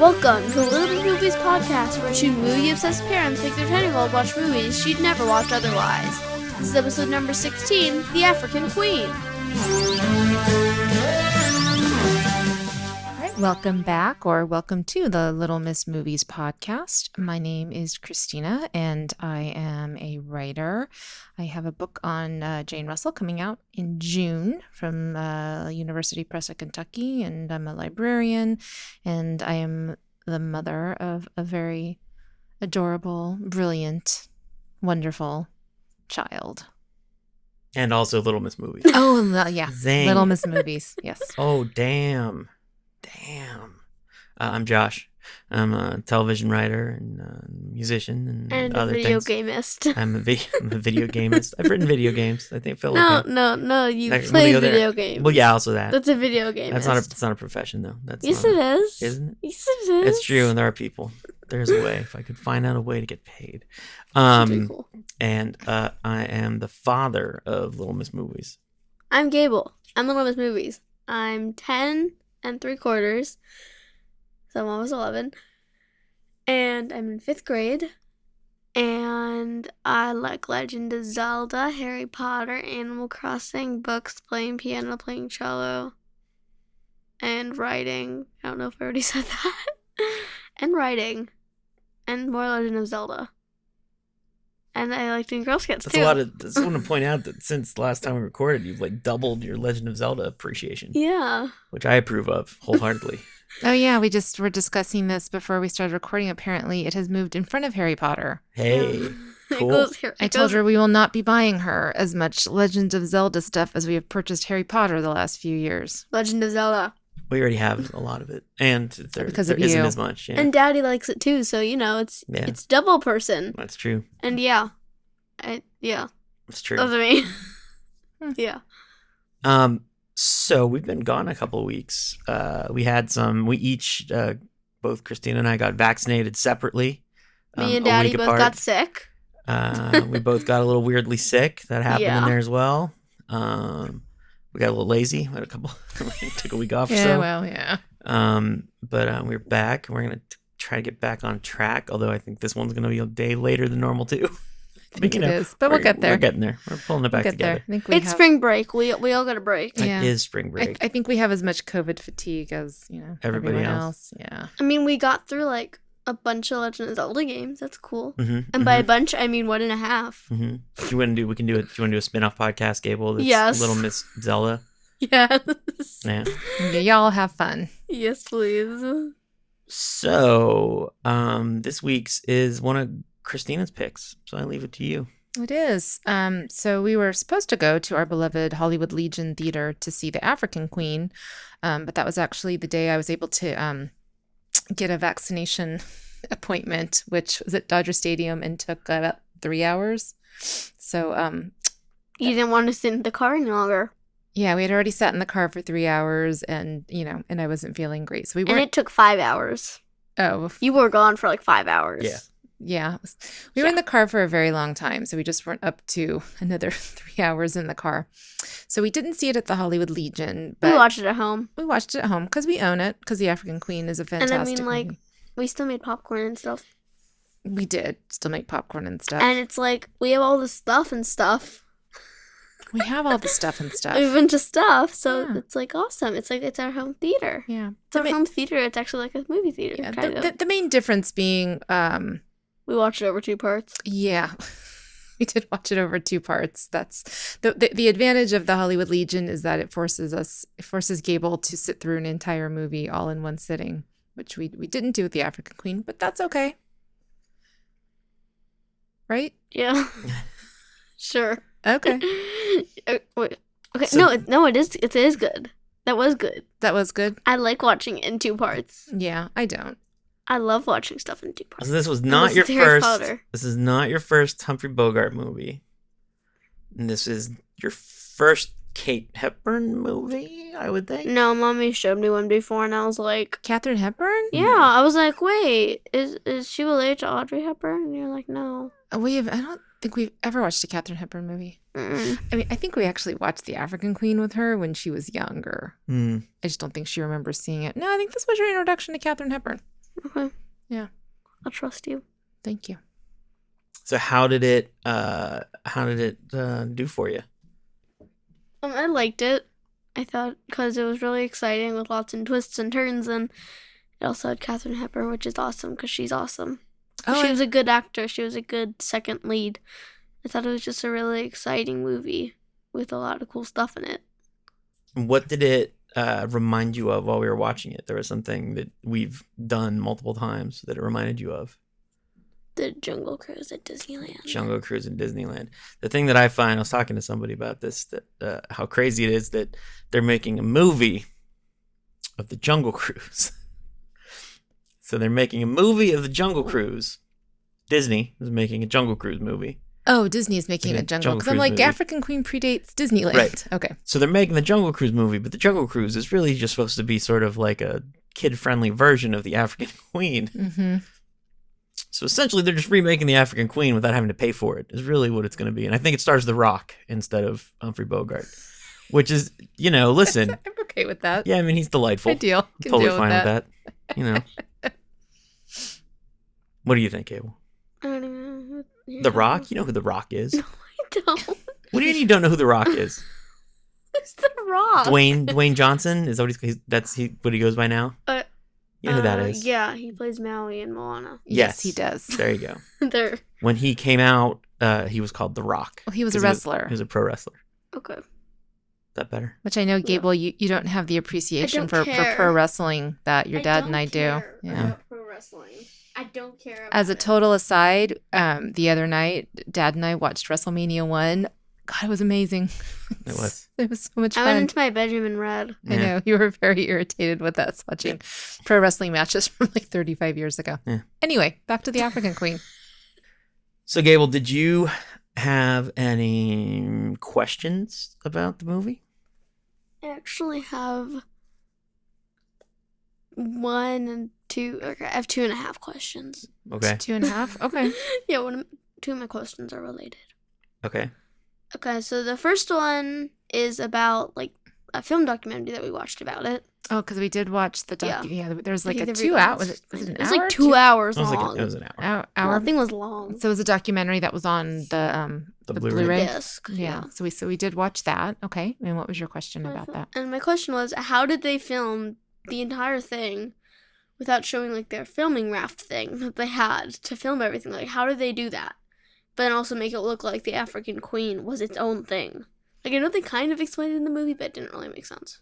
Welcome to Little Bit Movies Podcast, where two movie-obsessed parents make their 10-year-old watch movies she'd never watch otherwise. This is episode number 16, The African Queen. Welcome back, or welcome to the Little Miss Movies podcast. My name is Christina, and I am a writer. I have a book on Jane Russell coming out in June from University Press of Kentucky, and I'm a librarian, and I am the mother of a very adorable, brilliant, wonderful child. And also Little Miss Movies. Oh, yeah. Zing. Little Miss Movies, yes. Oh, damn. I'm Josh. I'm a television writer and musician and other a video things. gamist. I'm a video gamist. I've written video games. I think Phil. No. You play video games. Well, yeah, also that. That's a video game. It's not a profession though. Yes, it is. Isn't it? Yes, it is. It's true, and there are people. There's a way. If I could find out a way to get paid. Pretty cool. And I am the father of Little Miss Movies. I'm Gable. I'm Little Miss Movies. I'm 10 3/4. So I'm almost 11. And I'm in 5th grade. And I like Legend of Zelda, Harry Potter, Animal Crossing, books, playing piano, playing cello, and writing. I don't know if I already said that. And writing. And more Legend of Zelda. And I like doing Girl Scouts too. I just want to point out that since the last time we recorded, you've like doubled your Legend of Zelda appreciation. Yeah. Which I approve of wholeheartedly. Oh, yeah, we just were discussing this before we started recording. Apparently, it has moved in front of Harry Potter. Hey, cool. I told her we will not be buying her as much Legend of Zelda stuff as we have purchased Harry Potter the last few years. Legend of Zelda. We already have a lot of it. And there isn't as much. Yeah. And Daddy likes it too, so, it's double person. That's true. And yeah. It's true. That's me. Yeah. So we've been gone a couple of weeks. We each, both Christina and I got vaccinated separately. Me and Daddy both got sick. We both got a little weirdly sick. That happened in there as well. We got a little lazy. We had took a week off or so. Yeah, well, yeah. But we're back. We're going to try to get back on track, although I think this one's going to be a day later than normal too. I think it is, but we'll get there. We're getting there. We're pulling it back together. It's spring break. We all got a break. Yeah. It is spring break. I think we have as much COVID fatigue as everybody everyone else. Yeah. I mean, we got through like a bunch of Legend of Zelda games. That's cool. Mm-hmm, and by a bunch, I mean 1.5. Mm-hmm. We can do a spin-off podcast, Gable. That's yes. Little Miss Zelda. Yes. Yeah. Y'all have fun. Yes, please. So, this week's is one of Christina's picks. So I leave it to you. It is. So we were supposed to go to our beloved Hollywood Legion Theater to see The African Queen, but that was actually the day I was able to get a vaccination appointment, which was at Dodger Stadium and took about 3 hours. So you didn't want to sit in the car any longer. Yeah, we had already sat in the car for 3 hours, and and I wasn't feeling great. So we weren't. And it took 5 hours. Oh, you were gone for like 5 hours. Yeah. Yeah. We were in the car for a very long time, so we just weren't up to another 3 hours in the car. So we didn't see it at the Hollywood Legion. But we watched it at home. We watched it at home because we own it, because The African Queen is a fantastic movie. We still made popcorn and stuff. We did still make popcorn and stuff. And it's like, we have all the stuff and stuff. We have all the stuff and stuff. We have a bunch of stuff, so it's like awesome. It's like it's our home theater. Yeah. It's our home theater. It's actually like a movie theater. Yeah, the main difference being... we watched it over 2 parts. Yeah, we did watch it over 2 parts. That's the advantage of the Hollywood Legion is that it forces Gable to sit through an entire movie all in one sitting, which we didn't do with The African Queen, but that's okay. Right? Yeah. Sure. Okay. Wait. Okay. So, it is good. That was good. That was good. I like watching it in 2 parts. Yeah, I don't. I love watching stuff in 2 parts. So this was not your first. This is not your first Humphrey Bogart movie. And this is your first Kate Hepburn movie, I would think. No, Mommy showed me one before, and I was like, Katharine Hepburn? Yeah, I was like, wait, is she related to Audrey Hepburn? And you're like, no. I don't think we've ever watched a Katharine Hepburn movie. Mm-mm. I mean, I think we actually watched The African Queen with her when she was younger. I just don't think she remembers seeing it. No, I think this was your introduction to Katharine Hepburn. Okay. Yeah. I'll trust you. Thank you. So how did it do for you? I liked it. I thought because it was really exciting with lots of twists and turns, and it also had Katharine Hepburn, which is awesome because she's awesome. She was a good actor. She was a good second lead. I thought it was just a really exciting movie with a lot of cool stuff in it. What did it remind you of while we were watching it? There was something that we've done multiple times that it reminded you of. The Jungle Cruise at Disneyland. Jungle Cruise in Disneyland. The thing that I find, I was talking to somebody about this, that how crazy it is that they're making a movie of the Jungle Cruise. So they're making a movie of the Jungle Cruise. Disney is making a Jungle Cruise movie. Oh, Disney is making a Jungle Cruise. I'm like, movie. African Queen predates Disneyland. Right. Okay. So they're making the Jungle Cruise movie, but the Jungle Cruise is really just supposed to be sort of like a kid-friendly version of the African Queen. Mm-hmm. So essentially, they're just remaking the African Queen without having to pay for it, is really what it's going to be. And I think it stars The Rock instead of Humphrey Bogart, which is, listen. I'm okay with that. Yeah, I mean, he's delightful. Good deal. I'm totally fine with that. What do you think, Gable? I don't even know. The Rock? You know who The Rock is? No, I don't. What do you mean you don't know who The Rock is? Who's The Rock? Dwayne Johnson? Is that what he goes by now? You know who that is? Yeah, he plays Maui in Moana. Yes, he does. There you go. There. When he came out, he was called The Rock. Well, he was a wrestler. He was a pro wrestler. Okay. Is that better? Which I know, Gable, you don't have the appreciation for pro wrestling that your dad and I do. Yeah. About pro wrestling. I don't care about As a total aside, the other night, Dad and I watched WrestleMania 1. God, it was amazing. It was. It was so much fun. I went into my bedroom and read. I know. You were very irritated with us watching pro wrestling matches from like 35 years ago. Yeah. Anyway, back to the African Queen. So, Gable, did you have any questions about the movie? I actually have 1 and 2. Okay, I have 2.5 questions. Okay. 2.5? Okay. Yeah, 2 of my questions are related. Okay. Okay, so the first one is about like a film documentary that we watched about it. Oh, because we did watch the doc. Yeah, there's like a 2 hour. Was it an hour? It was like 2 hours long. It was an hour. Hour. The thing was long. So it was a documentary that was on the Blu-ray disc. Yeah. So we did watch that. Okay. And what was your question about that? And my question was, how did they film the entire thing without showing like their filming raft thing that they had to film everything? Like, how did they do that? But then also make it look like the African Queen was its own thing. Like, I know they kind of explained it in the movie, but it didn't really make sense.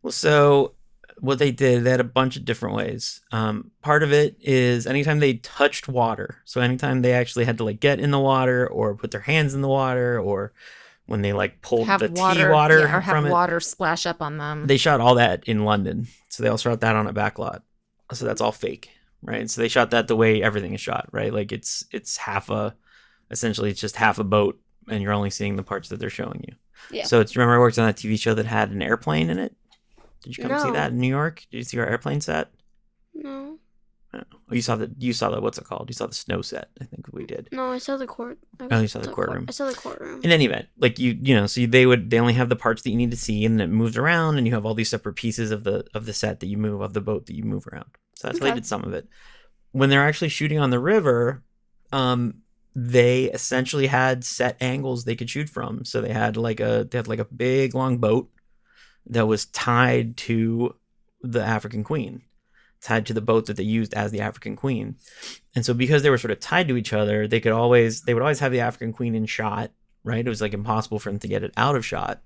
Well, so what they did, they had a bunch of different ways. Part of it is anytime they touched water. So anytime they actually had to like get in the water or put their hands in the water, or when they like pulled tea water or from have it, water splash up on them. They shot all that in London. So they all shot that on a backlot. So that's all fake, right? So they shot that the way everything is shot, right? Like it's essentially it's just half a boat and you're only seeing the parts that they're showing you. Yeah. So remember I worked on that TV show that had an airplane in it? Did you come see that in New York? Did you see our airplane set? No. Oh, you saw the what's it called? You saw the snow set, I think we did. No, I saw the court. You saw the courtroom. I saw the courtroom. In any event, like so they only have the parts that you need to see, and it moves around, and you have all these separate pieces of the set that you move, of the boat that you move around. So that's how they did some of it. When they're actually shooting on the river, they essentially had set angles they could shoot from. So they had like a big long boat that was tied to the African Queen, tied to the boat that they used as the African Queen. And so because they were sort of tied to each other, they would always have the African Queen in shot, right? It was like impossible for them to get it out of shot.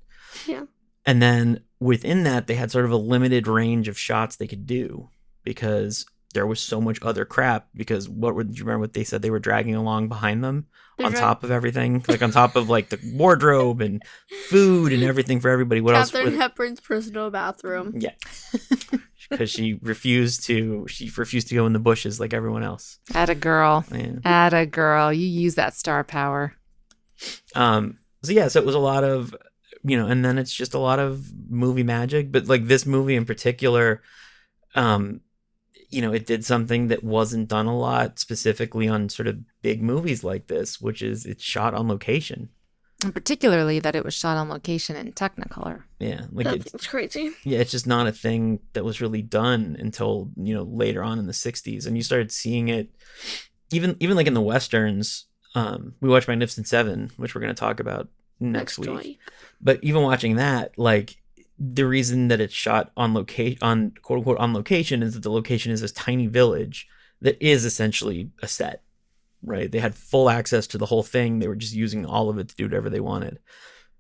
Yeah. And then within that, they had sort of a limited range of shots they could do because there was so much other crap. Because do you remember what they said they were dragging along behind them? Top of everything, like on top of like the wardrobe and food and everything for everybody. What else? Katharine Hepburn's personal bathroom. Yeah, because she refused to go in the bushes like everyone else. Atta girl. Yeah. Atta girl. You use that star power. So it was a lot of, and then it's just a lot of movie magic. But like this movie in particular, it did something that wasn't done a lot specifically on sort of big movies like this, which is it's shot on location. And particularly that it was shot on location in Technicolor. Yeah, like That's crazy. yeah, it's just not a thing that was really done until, later on in the 60s. And you started seeing it even like in the Westerns. We watched Magnificent Seven, which we're going to talk about next week. But even watching that, like, the reason that it's shot on location, on quote unquote on location, is that the location is this tiny village that is essentially a set, right? They had full access to the whole thing. They were just using all of it to do whatever they wanted.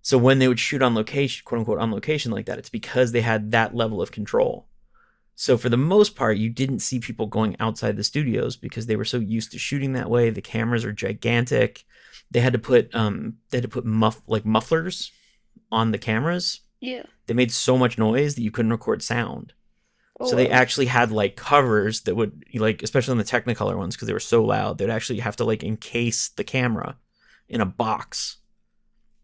So when they would shoot on location, quote unquote on location like that, it's because they had that level of control. So for the most part, you didn't see people going outside the studios because they were so used to shooting that way. The cameras are gigantic. They had to put mufflers on the cameras. Yeah. They made so much noise that you couldn't record sound. Oh, So they actually had like covers that would, like, especially on the Technicolor ones, because they were so loud, they'd actually have to like encase the camera in a box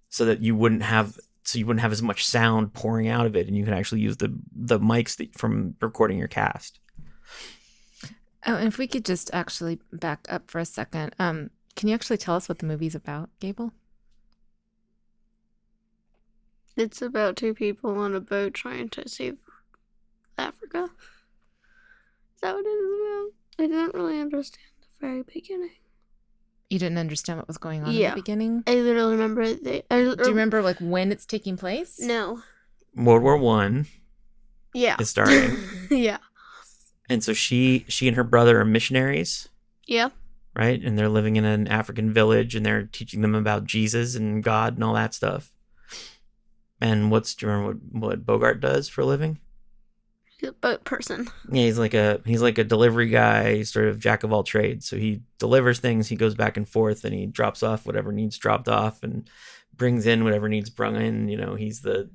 so that you wouldn't have as much sound pouring out of it, and you can actually use the mics from recording your cast. Oh, and if we could just actually back up for a second, can you actually tell us what the movie's about, Gable? It's about two people on a boat trying to save Africa. Is that what it is about? I didn't really understand the very beginning. You didn't understand what was going on in the beginning? I literally remember it. Do you remember like when it's taking place? No. World War I is starting. Yeah. And so she and her brother are missionaries. Yeah. Right? And they're living in an African village, and they're teaching them about Jesus and God and all that stuff. And do you remember what Bogart does for a living? He's a boat person. Yeah, he's like a delivery guy, sort of jack of all trades. So he delivers things, he goes back and forth, and he drops off whatever needs dropped off and brings in whatever needs brung in.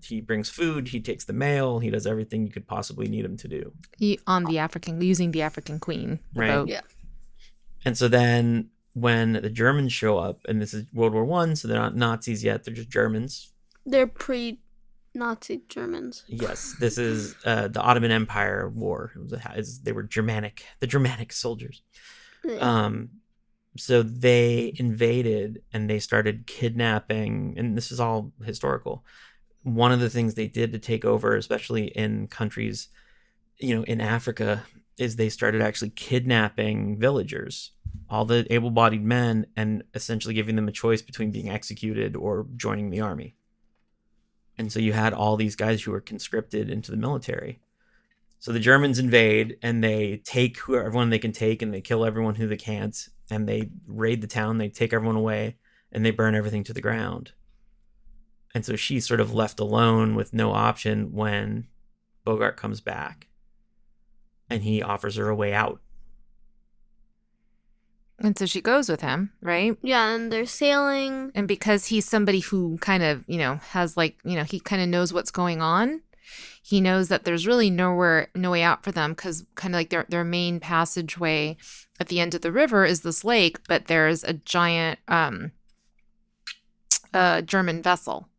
He brings food, he takes the mail, he does everything you could possibly need him to do. Using the African Queen, right? Boat. Yeah. And so then when the Germans show up, and this is World War I, so they're not Nazis yet, they're just Germans. They're pre-Nazi Germans. Yes, this is the Ottoman Empire War. They were Germanic, the Germanic soldiers. Yeah. So they invaded and they started kidnapping, and this is all historical. One of the things they did to take over, especially in countries, in Africa, is they started actually kidnapping villagers, all the able-bodied men, and essentially giving them a choice between being executed or joining the army. And so you had all these guys who were conscripted into the military. So the Germans invade, and they take everyone they can take, and they kill everyone who they can't, and they raid the town, they take everyone away, and they burn everything to the ground. And so she's sort of left alone with no option when Bogart comes back, and he offers her a way out. And so she goes with him, right? Yeah, and they're sailing. And because he's somebody who kind of, has he kind of knows what's going on. He knows that there's really no way out for them, because kind of like their main passageway at the end of the river is this lake, but there's a giant German vessel.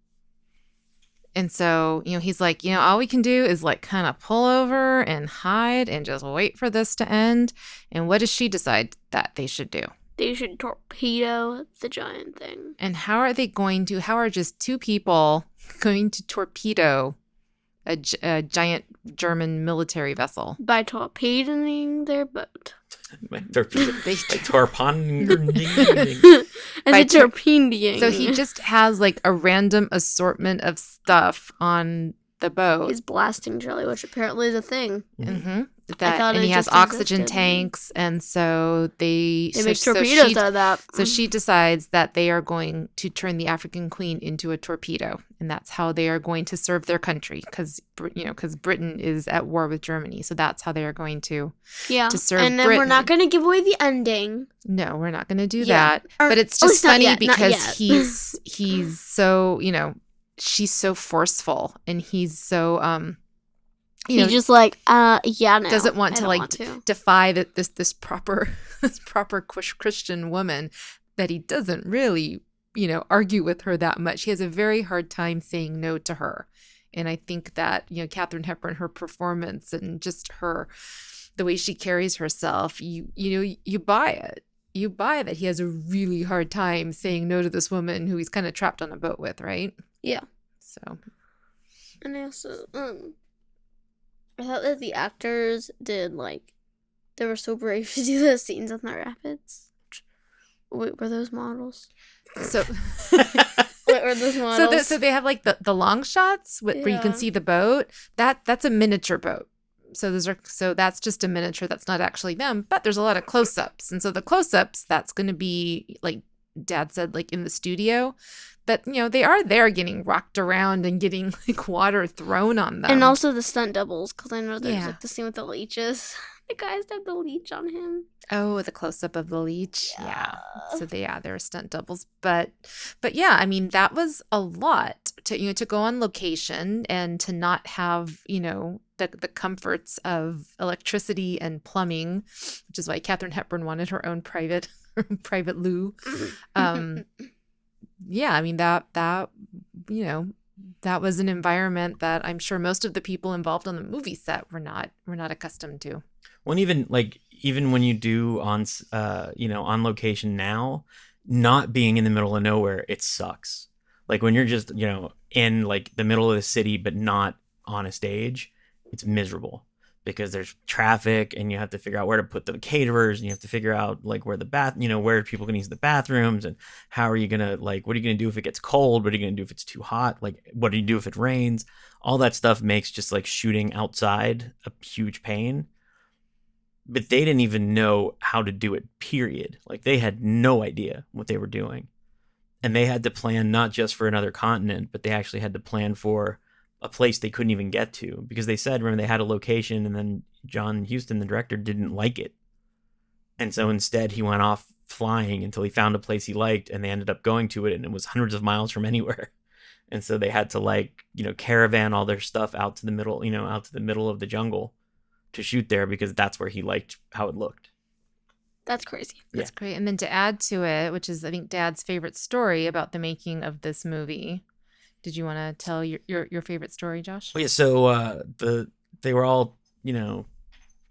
And so, he's like, all we can do is like kind of pull over and hide and just wait for this to end. And what does she decide that they should do? They should torpedo the giant thing. And how are just two people going to torpedo a giant German military vessel? By torpedoing their boat. Torpedoing. So he just has like a random assortment of stuff on the boat. He's blasting jelly, which apparently is a thing. Mm-hmm. And he has oxygen tanks, and so they make torpedoes out of that. So she decides that they are going to turn the African Queen into a torpedo, and that's how they are going to serve their country, because Britain is at war with Germany, so that's how they are going to serve. And then Britain. We're not going to give away the ending. No, we're not going to do that. But it's just funny because he's so she's so forceful, and he's so he's just like, no. Doesn't want to defy this proper Christian woman, that he doesn't really, argue with her that much. He has a very hard time saying no to her. And I think that, Katharine Hepburn, her performance and just the way she carries herself, you buy it. you buy that he has a really hard time saying no to this woman who he's kind of trapped on a boat with, right? Yeah. So. And I also, I thought that the actors did, like, they were so brave to do those scenes on the rapids. Wait, were those models? So. What were those models? So they have like the long shots where you can see the boat. That's a miniature boat. So that's just a miniature. That's not actually them, but there's a lot of close-ups. And so the close-ups, that's going to be, like Dad said, like in the studio. But, they are there getting rocked around and getting like water thrown on them. And also the stunt doubles, because I know there's Yeah. like the scene with the leeches. The guys have the leech on him. Oh, the close-up of the leech. Yeah. So there are stunt doubles. But yeah, I mean, that was a lot to go on location and to not have, the comforts of electricity and plumbing, which is why Katharine Hepburn wanted her own private loo. Yeah, I mean, that was an environment that I'm sure most of the people involved on the movie set were not accustomed to. Well, even when you do on location now, not being in the middle of nowhere, it sucks. Like when you're just, in like the middle of the city, but not on a stage, it's miserable because there's traffic and you have to figure out where to put the caterers and you have to figure out like where where people can use the bathrooms and how are you going to what are you going to do if it gets cold? What are you going to do if it's too hot? Like, what do you do if it rains? All that stuff makes just like shooting outside a huge pain. But they didn't even know how to do it, period. Like, they had no idea what they were doing. And they had to plan not just for another continent, but they actually had to plan for a place they couldn't even get to. Because they said, remember, they had a location, and then John Huston, the director, didn't like it. And so instead, he went off flying until he found a place he liked, and they ended up going to it, and it was hundreds of miles from anywhere. And so they had to, caravan all their stuff out to the middle of the jungle to shoot there because that's where he liked how it looked. That's crazy. That's great. And then to add to it, which is I think Dad's favorite story about the making of this movie. Did you want to tell your favorite story, Josh? Well, yeah, so they were all,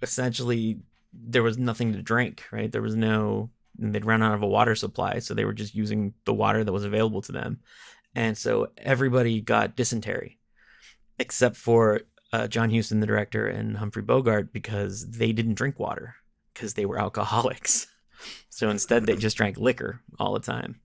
essentially there was nothing to drink, right? They'd run out of a water supply, so they were just using the water that was available to them. And so everybody got dysentery except for John Huston, the director, and Humphrey Bogart, because they didn't drink water because they were alcoholics. So instead, they just drank liquor all the time.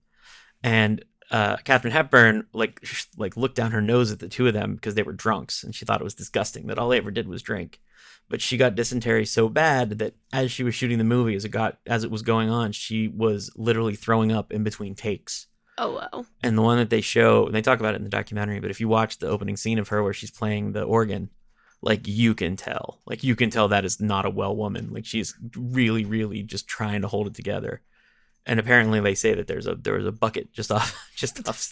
And Katharine Hepburn looked down her nose at the two of them because they were drunks, and she thought it was disgusting that all they ever did was drink. But she got dysentery so bad that as she was shooting the movie, as it was going on, she was literally throwing up in between takes. Oh, wow. And the one that they show, and they talk about it in the documentary, but if you watch the opening scene of her where she's playing the organ, you can tell that is not a well woman. Like, she's really, really just trying to hold it together. And apparently they say that there was a bucket just off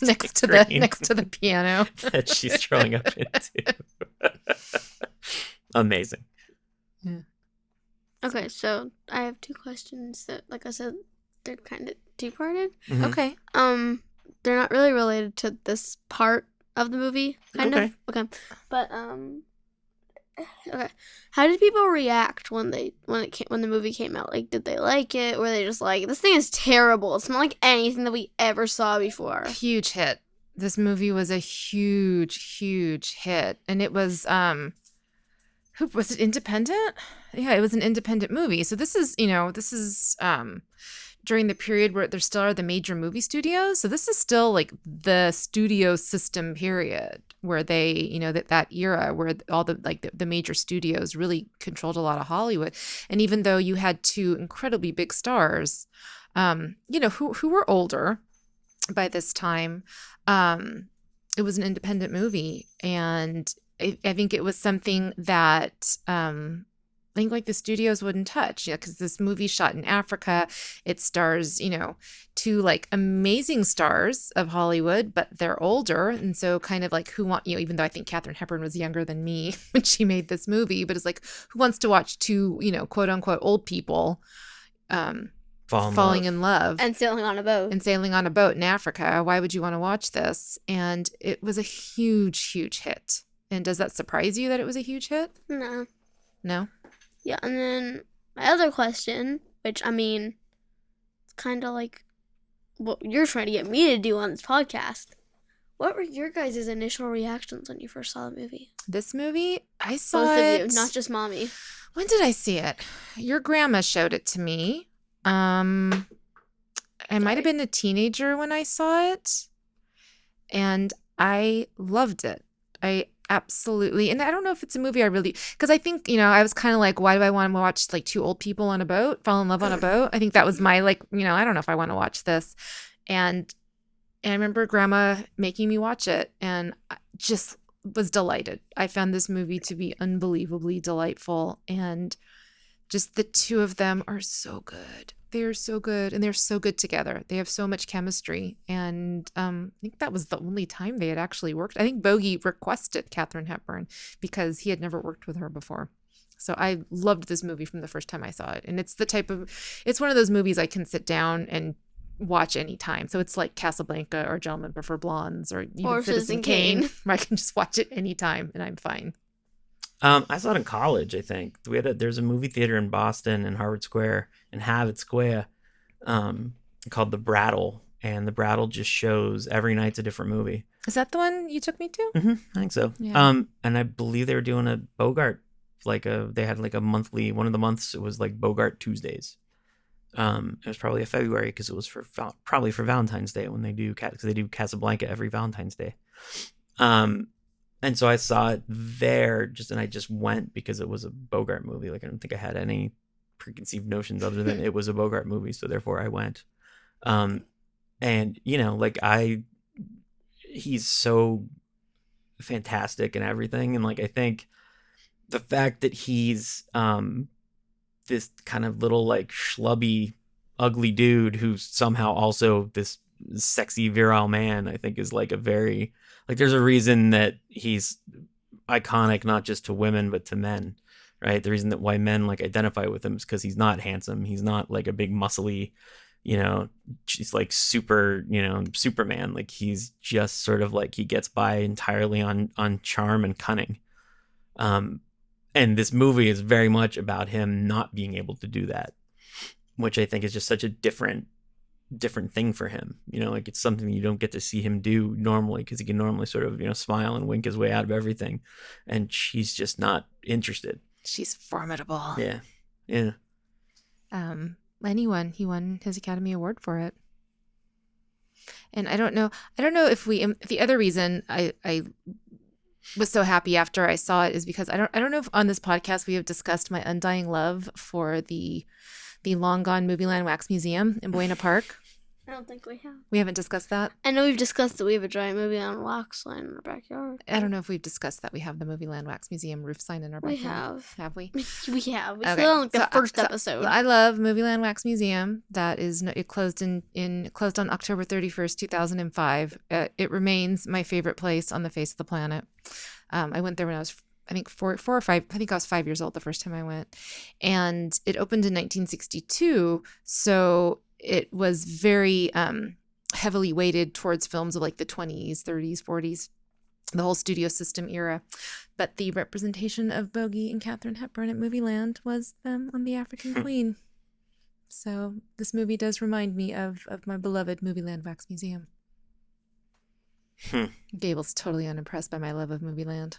next to the piano that she's throwing up into. Amazing. Yeah. Okay, so I have two questions that, like I said, they're kind of two-parted. Mm-hmm. Okay. They're not really related to this part of the movie, kind of. Okay. But okay. How did people react when the movie came out? Like, did they like it? Were they just like, this thing is terrible. It's not like anything that we ever saw before? Huge hit. This movie was a huge, huge hit, and it was who was it? Independent? Yeah, it was an independent movie. So this is during the period where there still are the major movie studios. So this is still like the studio system period where they, that era where all the major studios really controlled a lot of Hollywood. And even though you had two incredibly big stars, who were older by this time, it was an independent movie. And I think it was something that I think the studios wouldn't touch, because this movie shot in Africa. It stars, two amazing stars of Hollywood, but they're older. And so kind of even though I think Katharine Hepburn was younger than me when she made this movie, but it's who wants to watch two, quote unquote, old people falling in love and sailing on a boat in Africa? Why would you want to watch this? And it was a huge, huge hit. And does that surprise you that it was a huge hit? No. No? Yeah, and then my other question, which, I mean, kind of like what you're trying to get me to do on this podcast. What were your guys' initial reactions when you first saw the movie? This movie, I saw Both it. of you, not just mommy. When did I see it? Your grandma showed it to me. I might have been a teenager when I saw it, and I loved it. I absolutely, and I don't know if it's a movie I really, because I think, I was kind of like, why do I want to watch like two old people on a boat fall in love on a boat? I think that was my like, I don't know if I want to watch this. And I remember Grandma making me watch it, and I just was delighted. I found this movie to be unbelievably delightful, and just the two of them are so good. They're so good, and they're so good together. They have so much chemistry, and I think that was the only time they had actually worked. I think Bogey requested Katharine Hepburn because he had never worked with her before. So I loved this movie from the first time I saw it, and it's one of those movies I can sit down and watch anytime. So it's like Casablanca or Gentlemen Prefer Blondes or even Citizen Kane, where I can just watch it anytime and I'm fine. I saw it in college, I think. There's a movie theater in Boston in Harvard Square, in Harvard Square, called The Brattle. And The Brattle just shows every night's a different movie. Is that the one you took me to? Mm-hmm, I think so. Yeah. And I believe they were doing a Bogart, they had like a monthly, one of the months, it was like Bogart Tuesdays. It was probably a February because it was probably for Valentine's Day when they do Casablanca every Valentine's Day. And so I saw it there and I just went because it was a Bogart movie. Like I don't think I had any preconceived notions other than it was a Bogart movie. So therefore I went. And he's so fantastic and everything. And like, I think the fact that he's, this kind of little like schlubby, ugly dude who's somehow also this sexy virile man, I think is like a very, like there's a reason that he's iconic not just to women but to men, right? The reason that why men like identify with him is because he's not handsome. He's not like a big muscly, she's like super, Superman. Like he's just sort of like he gets by entirely on charm and cunning. And this movie is very much about him not being able to do that, which I think is just such a different thing for him. Like it's something you don't get to see him do normally because he can normally sort of, smile and wink his way out of everything. And she's just not interested. She's formidable. Yeah. Yeah. He won his Academy Award for it. And I don't know if the other reason I was so happy after I saw it is because I don't know if on this podcast we have discussed my undying love for the long gone Movieland Wax Museum in Buena Park. I don't think we have. We haven't discussed that? I know we've discussed that we have a giant Movieland Wax sign in our backyard. I don't know if we've discussed that we have the Movieland Wax Museum roof sign in our backyard. We have. Have we? We have. We Okay. still on the first episode. I love Movieland Wax Museum. It closed closed on October 31st, 2005. It remains my favorite place on the face of the planet. I went there when I was, I think, 4 or 5. I think I was 5 years old the first time I went, and it opened in 1962. So it was very heavily weighted towards films of like the 20s, 30s, 40s, the whole studio system era. But the representation of Bogey and Katharine Hepburn at Movieland was them on The African Queen. So this movie does remind me of my beloved Movieland Wax Museum. Gable's totally unimpressed by my love of Movieland.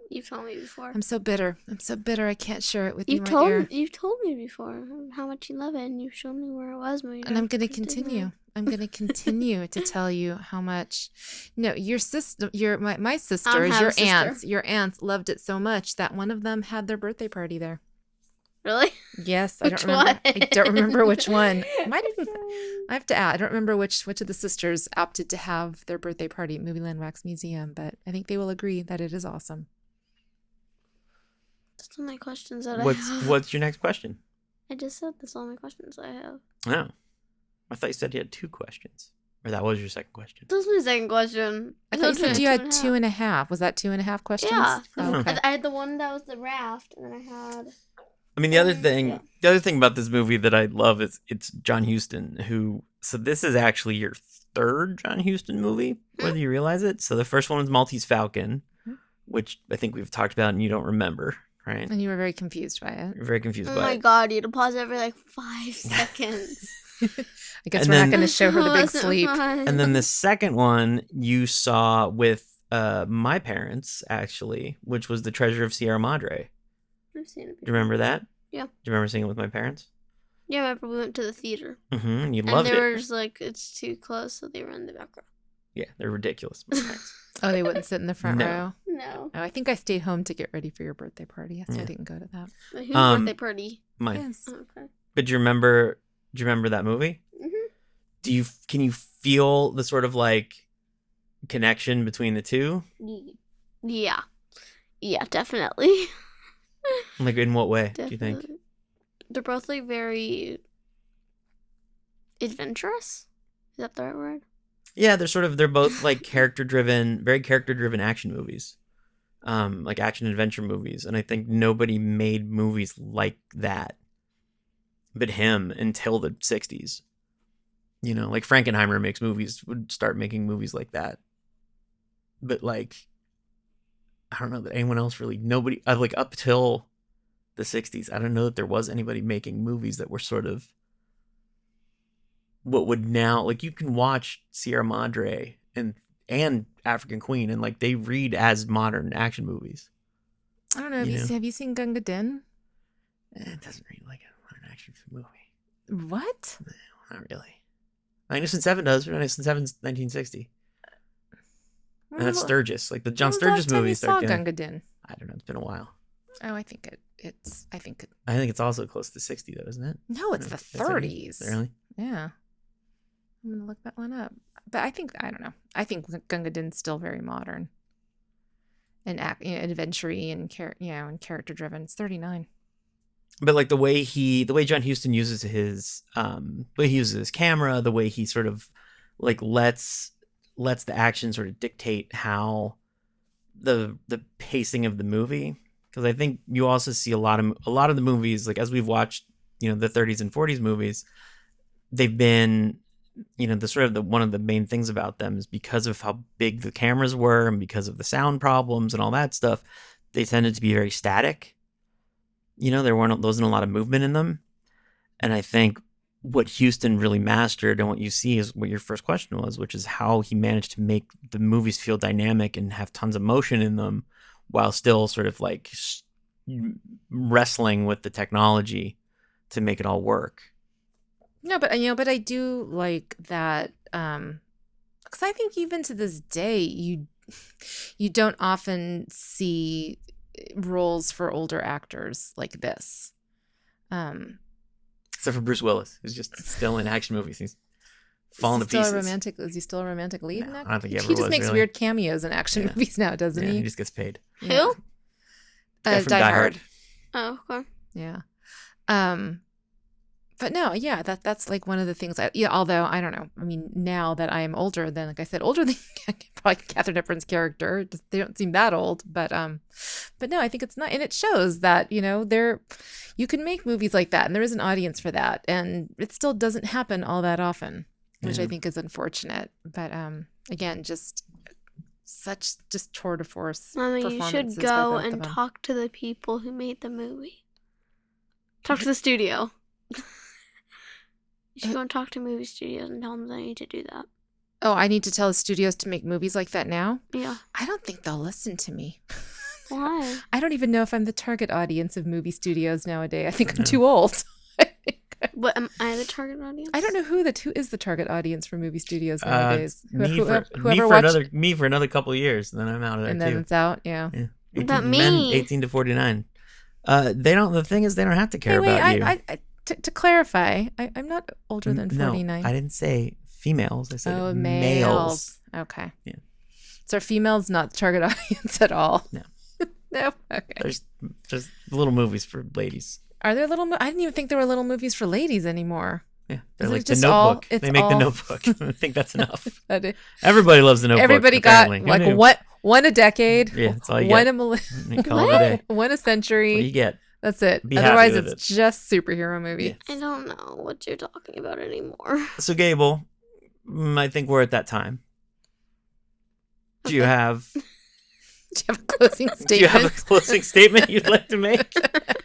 You've told me before. I'm so bitter. I can't share it with you, my dear. You've told me before how much you love it, and you've shown me where it was. And I'm going to continue. I'm going to continue to tell you how much. No, your sister, my sisters, your aunts loved it so much that one of them had their birthday party there. Really? Yes, I don't remember which one. I have to add. I don't remember which of the sisters opted to have their birthday party at Movieland Wax Museum, but I think they will agree that it is awesome. That's all my questions that I have. What's your next question? I just said that's all my questions I have. Oh. I thought you said you had 2 questions. Or that was your second question. That was my second question. I thought you said you had 2.5. Was that 2.5 questions? Yeah. Oh, okay. I had the one that was the raft, and then I had... I mean, the other thing about this movie that I love is it's John Huston, so this is actually your 3rd John Huston movie, whether you realize it. So the first one was Maltese Falcon, which I think we've talked about and you don't remember, right? And you were very confused by it. You're very confused by it. Oh my God, you had to pause every 5 seconds. I guess And we're then- not going to show her the big Wasn't sleep. fun. And then the second one you saw with my parents, actually, which was The Treasure of Sierra Madre. I've seen it Do you remember that? Yeah. Do you remember seeing it with my parents? Yeah, I remember we went to the theater. Mm-hmm. You And loved they it. were just like, it's too close, so they were in the back row. Yeah, they're ridiculous. My parents. Oh, they wouldn't sit in the front No. row? No. Oh, I think I stayed home to get ready for your birthday party. So Yeah. I didn't go to that. But whose Um, birthday party? Mine. Yes. Oh, okay. But do you remember that movie? Mm-hmm. Can you feel the sort of like connection between the two? Yeah. Yeah, definitely. Like in what way, Definitely. do you think? They're both like very adventurous. Is that the right word? Yeah, they're both like very character driven action movies. Like action adventure movies. And I think nobody made movies like that but him until the 60s. You know, like Frankenheimer would start making movies like that. But like, I don't know that anyone else really, nobody, like up till the 60s, I don't know that there was anybody making movies that were sort of what would now, like you can watch Sierra Madre and African Queen and like they read as modern action movies. I don't know. Have you seen Gunga Din? It doesn't read like a modern action movie. What? No, not really. Magnificent Seven does. Magnificent Seven's 1960. And that's Sturgis. Like the John Sturgis movies. I saw Gunga Din. I don't know. It's been a while. Oh, I think I think it's also close to 60 though, isn't it? No, it's the 30s. Really? Yeah. I'm gonna look that one up. But I don't know. I think Gunga Din's still very modern and adventure-y and character driven. It's 39. But like the way John Huston uses his camera, the way he sort of like lets the action sort of dictate how the pacing of the movie. Because I think you also see a lot of the movies, like as we've watched, the 30s and 40s movies, they've been, one of the main things about them is because of how big the cameras were and because of the sound problems and all that stuff, they tended to be very static. There wasn't a lot of movement in them. And I think what Huston really mastered and what you see is what your first question was, which is how he managed to make the movies feel dynamic and have tons of motion in them while still sort of like wrestling with the technology to make it all work. No, but I do like that because I think even to this day you don't often see roles for older actors like this. Except for Bruce Willis, who's just still in action movies. He's falling to pieces. Is he still a romantic lead? No, I don't think he ever just was, makes really. weird cameos in action movies now, doesn't he? He just gets paid. Who? Guy from Die Hard. Oh, okay. Yeah. But no, yeah, that's like one of the things. Although I don't know. I mean, now that I am older than, like I said, older than probably Katharine Hepburn's character, they don't seem that old. But no, I think it's not, and it shows that you can make movies like that, and there is an audience for that, and it still doesn't happen all that often, which I think is unfortunate. But again, just tour de force. Mama, you performances should by go both of and them. talk to the people who made the movie. Talk to the studio. You should go and talk to movie studios and tell them they need to do that. Oh, I need to tell the studios to make movies like that now? Yeah. I don't think they'll listen to me. Why? I don't even know if I'm the target audience of movie studios nowadays. I think I'm too old. What, am I the target audience? I don't know who is the target audience for movie studios nowadays. Me for another couple of years, and then I'm out of there and too. then it's out. Yeah. What about Men me? 18 to 49. They don't. The thing is, they don't have to care about you. To clarify, I'm not older than 49. No, I didn't say females. I said males. males. Okay. Yeah. So are females not the target audience at all? No. No. Okay. There's little movies for ladies. Are there I didn't even think there were little movies for ladies anymore. Yeah, they're Is it like The just Notebook. all- They it's make The all- Notebook. I think that's enough. That Everybody loves The Notebook. Everybody got apparently. Who like knew? one a decade. Yeah, that's all you one get. a millennium. You call it a day. One a That's what century. you get. That's it. Be happy Otherwise, with it's it. just superhero movie. Yeah. I don't know what you're talking about anymore. So Gable, I think we're at that time. Do you have Do you have a closing statement? Do you have a closing statement you'd like to make?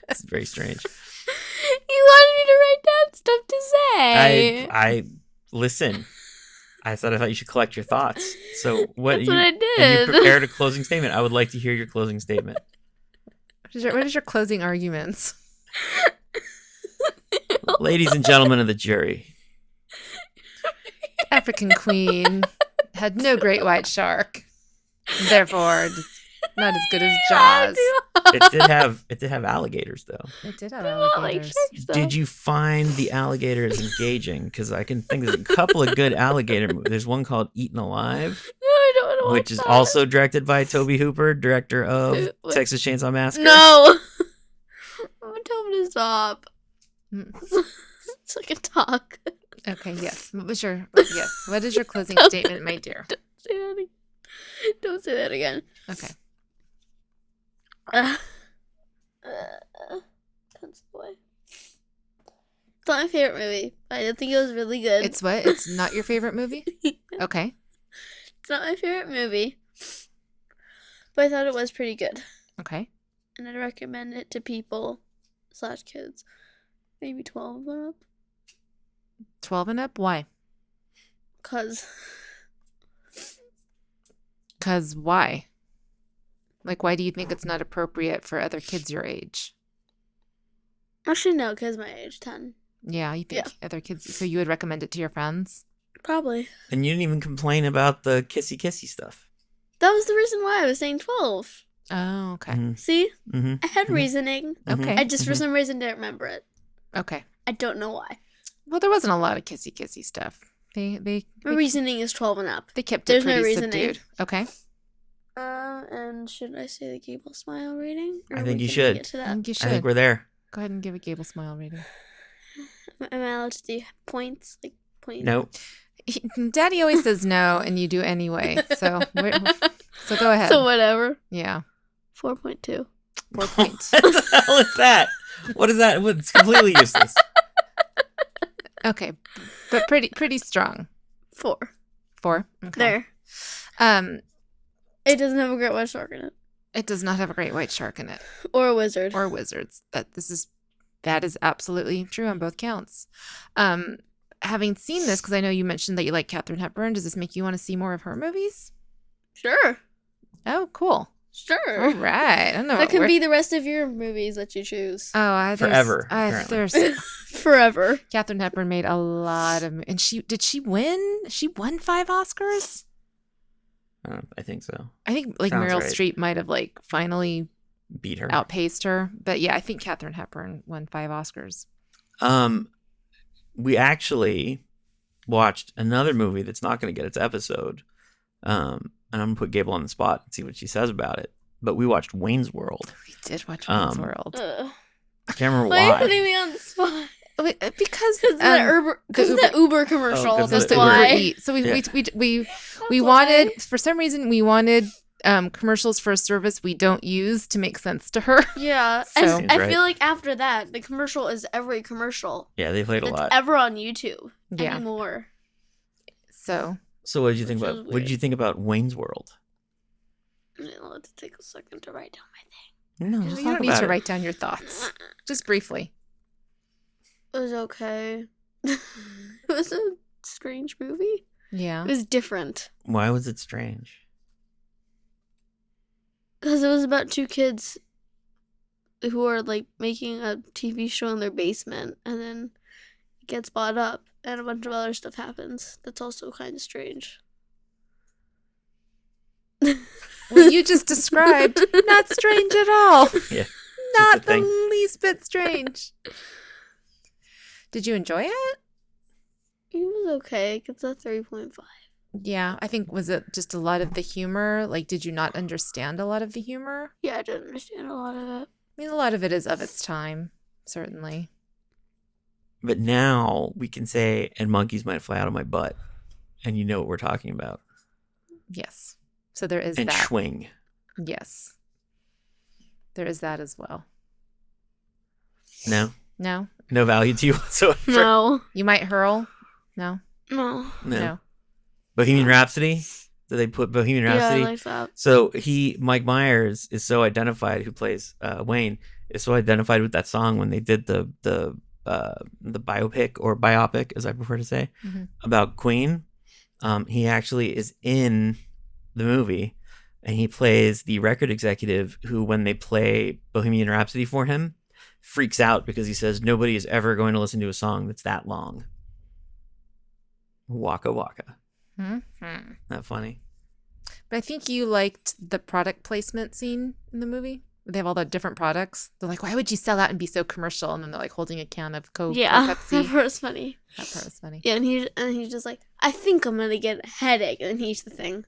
It's very strange. You wanted me to write down stuff to okay. I listen. I thought you should collect your thoughts. So what? That's what I And you did. prepared a closing statement. I would like to hear your closing statement. What is your closing arguments? Ladies and gentlemen of the jury, African Queen had no great white shark. Therefore, not as good as Jaws. it did have alligators though. It did have I don't like alligators. sharks, though. Did you find the alligators engaging? Because I can think there's a couple of good alligator movies. There's one called Eaten Alive, No, I don't want to which watch is that. also directed by Tobe Hooper, director of What? Texas Chainsaw Massacre. No. I'm telling him to stop. Mm. So I can talk. Okay, yes. What is your closing statement, my dear? Say that again. Don't say that again. Okay. Pencil boy. It's not my favorite movie, but I think it was really good. It's what? It's not your favorite movie? Okay. It's not my favorite movie, but I thought it was pretty good, Okay. and I'd recommend it to people / kids, maybe 12 and up, 12 and up? Why? cause Because why? Like, why do you think it's not appropriate for other kids your age? actually no, cause my age 10, Yeah, you think other kids... So you would recommend it to your friends? probably. And you didn't even complain about the kissy stuff. That was the reason why I was saying 12. Oh, okay. Mm-hmm. See, Mm-hmm. I had Mhm. reasoning. Okay. I just for some reason didn't remember it. Okay. I don't know why. Well, there wasn't a lot of kissy stuff. They My reasoning is 12 and up. they kept There's it no pretty reasoning. subdued. Okay. And should I say the Gable smile rating? Or I are think we you gonna should. get to I that? think you I should. think we're there. Go ahead and give a Gable smile rating. Am I allowed to do points? Like points? No. Daddy always says no, and you do anyway. So go ahead. So whatever. Yeah. 4.2. 4 points. What the hell is that? What is that? It's completely useless. Okay, but pretty strong. 4. 4. Okay. There. It doesn't have a great white shark in it. It does not have a great white shark in it, Or a wizard. or wizards. That is absolutely true on both counts. Having seen this, because I know you mentioned that you like Katharine Hepburn, does this make you want to see more of her movies? Sure. Oh, cool. Sure. All right. I don't know. That can be the rest of your movies that you choose. Forever, apparently. There's Forever. Katharine Hepburn made a lot of, and did she win? She won 5 Oscars. I think so. I think like Sounds Meryl right. Streep might have like finally Beat her. outpaced her, but yeah, I think Katharine Hepburn won 5 Oscars. We actually watched another movie that's not going to get its episode. And I'm going to put Gable on the spot and see what she says about it. But we watched Wayne's World. We did watch Wayne's Um, World I can't remember Why are you why. putting me on the spot? because Because the Uber commercial. 'cause of That's the the Uber Uber why. Eats. So we That's wanted, why. for some reason we wanted commercials for a service we don't use to make sense to her. Yeah. So- And I Seems feel right. like after that, the commercial is every commercial Yeah, they played a that's lot. ever on YouTube Yeah. anymore. So So what did you think Which about? is What did you think about Wayne's World? I'll have to take a second to write down my thing. No, you let's don't talk need about to it. write down your thoughts. Just briefly. It was okay. It was a strange movie. Yeah. It was different. Why was it strange? Because it was about 2 kids who are like making a TV show in their basement, and then it gets bought up, and a bunch of other stuff happens. That's also kind of strange. What you just described, not strange at all. Yeah, Not a the thing. least bit strange. Did you enjoy it? It was okay. It's a 3.5. Yeah, I think, was it just a lot of the humor? Like, did you not understand a lot of the humor? Yeah, I didn't understand a lot of it. I mean, a lot of it is of its time, certainly. But now we can say, and monkeys might fly out of my butt, and you know what we're talking about. Yes. So there is And that. swing. Yes. There is that as well. No, No? no value to you whatsoever. No. You might hurl? No? No. No. Bohemian Rhapsody. Did they put Bohemian Yeah, I Rhapsody? like that. So Mike Myers is so identified, who plays Wayne, is so identified with that song when they did the the biopic or biopic, as I prefer to say, about Queen. He actually is in the movie, and he plays the record executive who, when they play Bohemian Rhapsody for him, freaks out because he says nobody is ever going to listen to a song that's that long. Waka waka. Not funny. But I think you liked the product placement scene in the movie. They have all the different products. They're like, why would you sell out and be so commercial? And then they're like holding a can of Coke or Pepsi. That part was funny. That part was funny. Yeah, and he's just like, I think I'm gonna get a headache, and he eats the thing.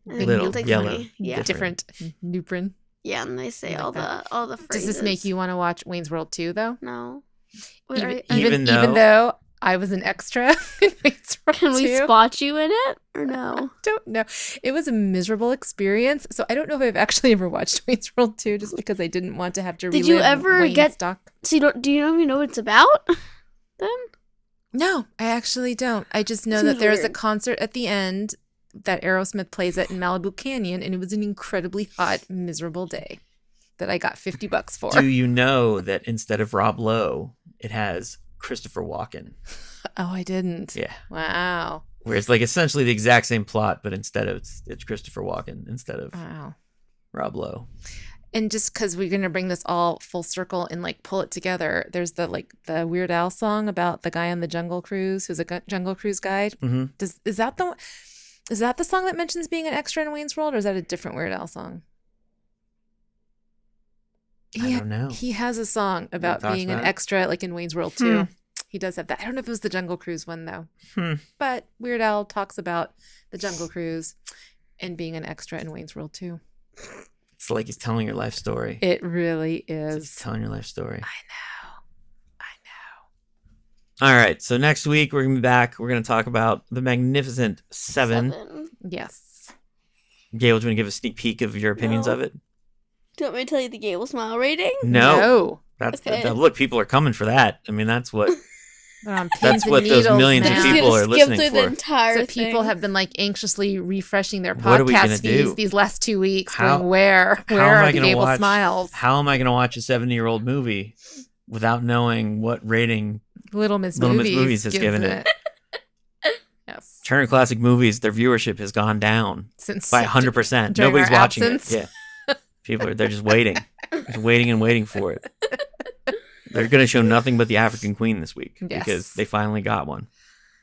And Little it's, like, yellow. funny. Yeah, Different Nuprin. yeah, and they say I like all the phrases. Does this make you want to watch Wayne's World 2, though? No. Even Even though I was an extra in Wayne's World 2. Can we spot you in it or no? I don't know. It was a miserable experience. So I don't know if I've actually ever watched Wayne's World 2 just because I didn't want to have to relive Did you ever Wayne's get stock. So do you even know what it's about? Then No, I actually don't. I just know Seems that there's a weird. concert at the end that Aerosmith plays at in Malibu Canyon, and it was an incredibly hot, miserable day that I got $50 for. Do you know that instead of Rob Lowe, it has Christopher Walken? Oh, I didn't. Yeah. Wow. Where it's like essentially the exact same plot, but instead of it's Christopher Walken instead of Wow. Rob Lowe. And just because we're gonna bring this all full circle and like pull it together, there's the Weird Al song about the guy on the Jungle Cruise who's a Jungle Cruise guide. Mm-hmm. Is that the song that mentions being an extra in Wayne's World, or is that a different Weird Al song? I don't know. He has a song about talks being an about it? extra, like in Wayne's World too. He does have that. I don't know if it was the Jungle Cruise one though. But Weird Al talks about the Jungle Cruise and being an extra in Wayne's World too. It's like he's telling your life story. It really He's is. telling your life story. I know. All right. So next week we're gonna be back. We're gonna talk about the Magnificent Seven. Yes. Gable, do you want to give a sneak peek of your opinions No. of it? Do you want me to tell you the Gable smile rating? No. That's Okay. look. People are coming for that. I mean, that's what They're on pins That's and what those needles millions of now. people are skip listening through for. the entire So people thing. have been like anxiously refreshing their What are we gonna podcast do? feeds these last 2 weeks. How- Going, where how am are I the gonna Gable watch- smiles? How am I going to watch a 70-year-old movie without knowing what rating Little Miss Little Miss Movies, Movies has gives given it? Yes, Turner Classic Movies? Their viewership has gone down since by 100%. during Nobody's our watching absence. it. Yeah, they're just waiting, and waiting for it. They're going to show nothing but the African Queen this week Yes. because they finally got one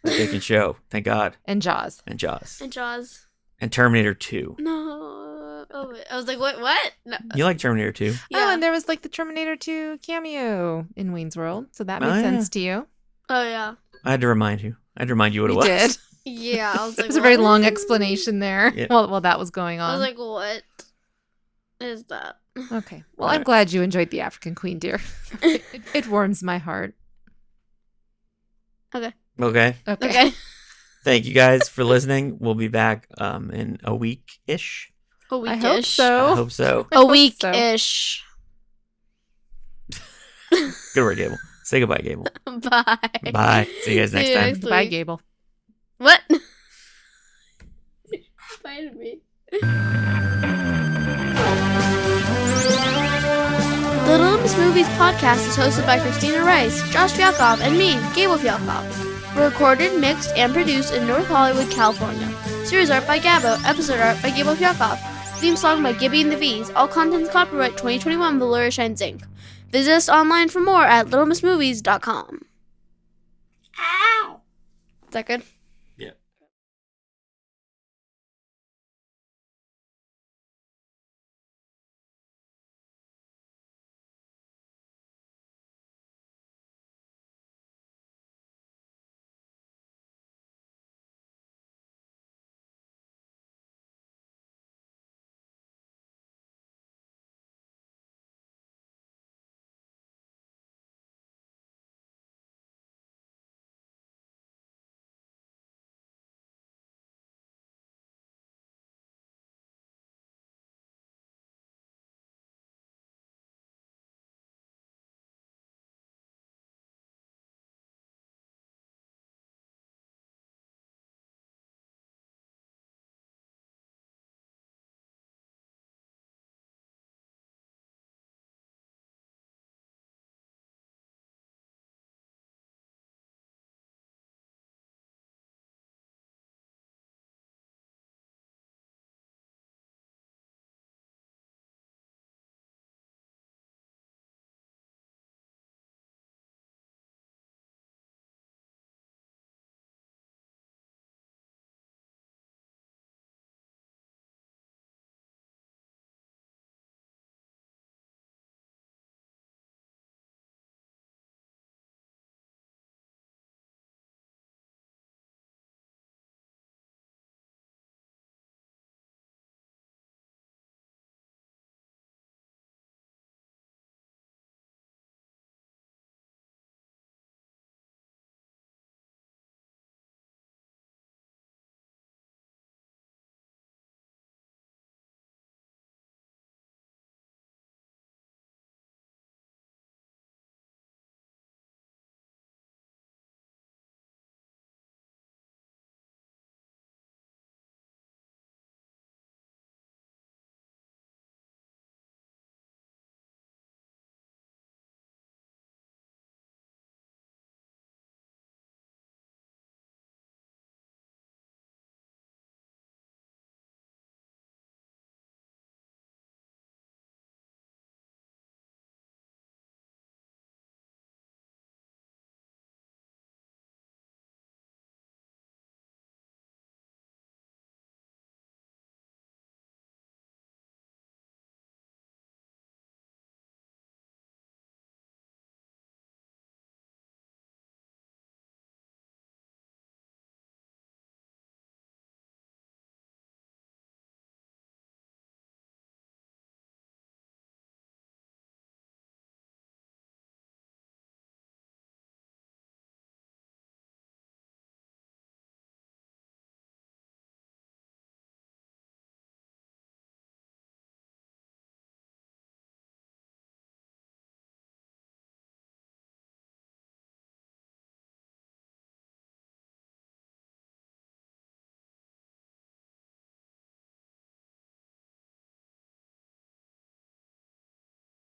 that they can show. Thank God. And Jaws. And Jaws And Jaws. and Terminator 2. No. Oh, wait. I was like, what? No. You like Terminator 2? Oh, and there was like the Terminator 2 cameo in Wayne's World, so that made Oh, yeah. sense to you. Oh, yeah. I had to remind you. I had to remind you what it You was. did. Yeah, I was like, There's a very what? long explanation there Yeah. while that was going I on. was like, what is that? Okay. Well, All I'm right. glad you enjoyed the African Queen, dear. it warms my heart. Okay. Okay. Thank you guys for listening. We'll be back in a week-ish. A I week-ish. hope so. I hope so. I A hope so. week-ish. Good word, Gable. Say goodbye, Gable. Bye. Bye. See you guys next See you time. next Bye, week. Gable. What? Bye to me. The Little Miss Movies podcast is hosted by Christina Rice, Josh Fialkov, and me, Gable Fialkov. We're recorded, mixed, and produced in North Hollywood, California. Series art by Gabo, episode art by Gable Fialkov. Theme song by Gibby and the V's. All content copyright 2021 Valoria Shines Inc. Visit us online for more at littlemissmovies.com. Ow! Is that good?